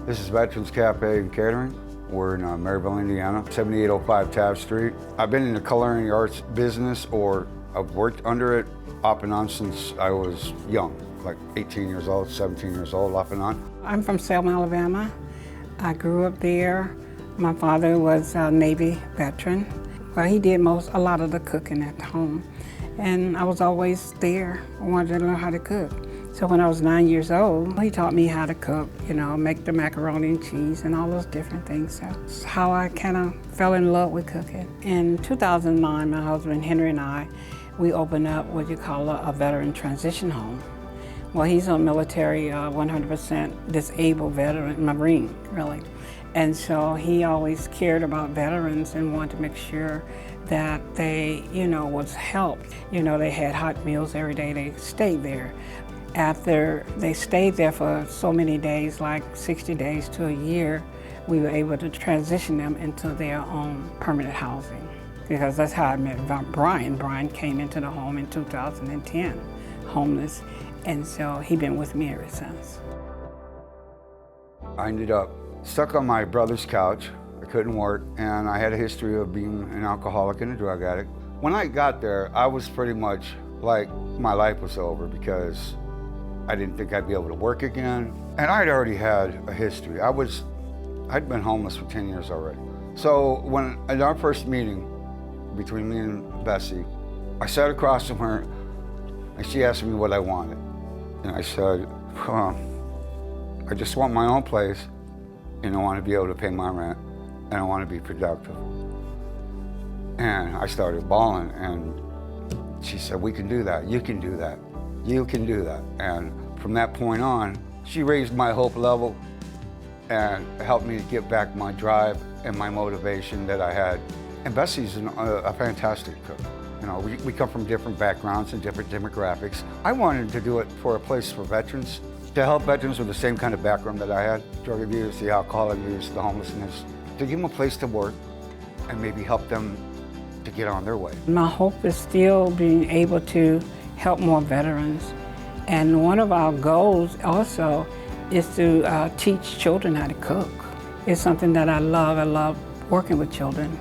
This is Veterans Cafe and Catering. We're in Merrillville, Indiana, 7805 Taft Street. I've been in the culinary arts business, or I've worked under it off and on since I was young, like 18 years old, 17 years old, off and on. I'm from Selma, Alabama. I grew up there. My father was a Navy veteran. Well, he did a lot of the cooking at home. And I was always there. I wanted to learn how to cook. So when I was 9 years old, he taught me how to cook, make the macaroni and cheese and all those different things. So that's how I kind of fell in love with cooking. In 2009, my husband Henry and I, we opened up what you call a veteran transition home. Well, he's a military 100% disabled veteran, Marine, really. And so he always cared about veterans and wanted to make sure that they, was helped. They had hot meals every day, they stayed there. After they stayed there for so many days, like 60 days to a year, we were able to transition them into their own permanent housing. Because that's how I met Brian. Brian came into the home in 2010, homeless, and so he's been with me ever since. I ended up stuck on my brother's couch. I couldn't work, and I had a history of being an alcoholic and a drug addict. When I got there, I was pretty much like my life was over because I didn't think I'd be able to work again. And I'd already had a history. I'd been homeless for 10 years already. So when at our first meeting between me and Bessie, I sat across from her and she asked me what I wanted. And I said, I just want my own place, and I want to be able to pay my rent, and I want to be productive. And I started bawling, and she said, we can do that, you can do that. You can do that. And from that point on, she raised my hope level and helped me to get back my drive and my motivation that I had. And Bessie's a fantastic cook. We come from different backgrounds and different demographics. I wanted to do it for a place for veterans, to help veterans with the same kind of background that I had, drug abuse, the alcohol abuse, the homelessness, to give them a place to work and maybe help them to get on their way. My hope is still being able to help more veterans. And one of our goals also is to teach children how to cook. It's something that I love. I love working with children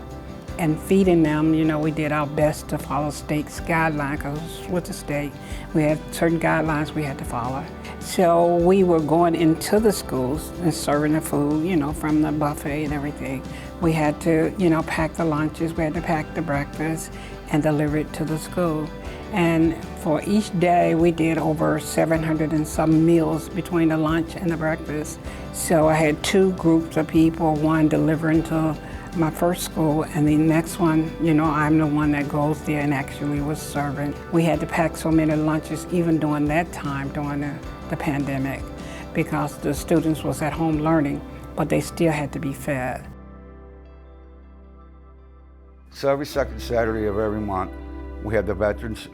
and feeding them. We did our best to follow state's guidelines, because with the state, we had certain guidelines we had to follow. So we were going into the schools and serving the food, from the buffet and everything. We had to, pack the lunches, we had to pack the breakfast and deliver it to the school. And for each day, we did over 700 and some meals between the lunch and the breakfast. So I had two groups of people, one delivering to my first school, and the next one, I'm the one that goes there and actually was serving. We had to pack so many lunches even during that time, during the pandemic, because the students was at home learning, but they still had to be fed. So every second Saturday of every month, we had the Veterans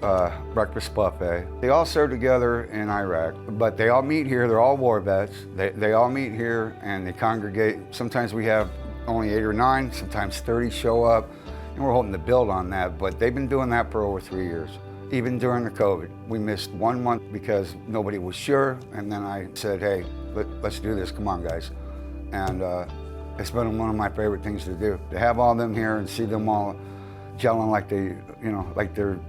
Breakfast Buffet. They all served together in Iraq, but they all meet here. They're all war vets. They all meet here and they congregate. Sometimes we have only 8 or 9, sometimes 30 show up, and we're hoping to build on that, but they've been doing that for over 3 years. Even during the COVID, we missed 1 month because nobody was sure, and then I said, hey, let's do this, come on guys. And it's been one of my favorite things to do. To have all them here and see them all gelling like like they're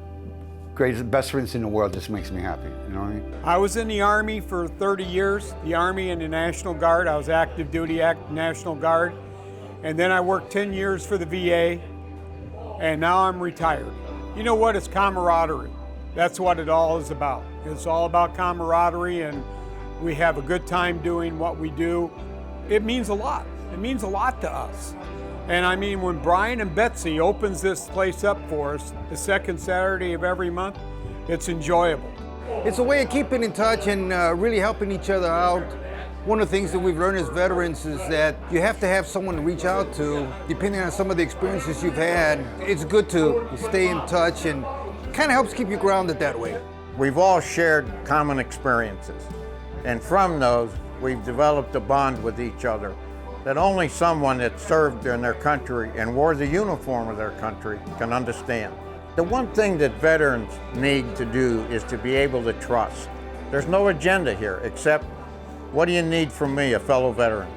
greatest, best friends in the world just makes me happy, you know what I mean? I was in the Army for 30 years, the Army and the National Guard. I was active duty National Guard. And then I worked 10 years for the VA, and now I'm retired. You know what? It's camaraderie. That's what it all is about. It's all about camaraderie, and we have a good time doing what we do. It means a lot. It means a lot to us. And I mean, when Brian and Bessie opens this place up for us, the second Saturday of every month, it's enjoyable. It's a way of keeping in touch and really helping each other out. One of the things that we've learned as veterans is that you have to have someone to reach out to, depending on some of the experiences you've had. It's good to stay in touch and kind of helps keep you grounded that way. We've all shared common experiences, and from those, we've developed a bond with each other that only someone that served in their country and wore the uniform of their country can understand. The one thing that veterans need to do is to be able to trust. There's no agenda here except, what do you need from me, a fellow veteran?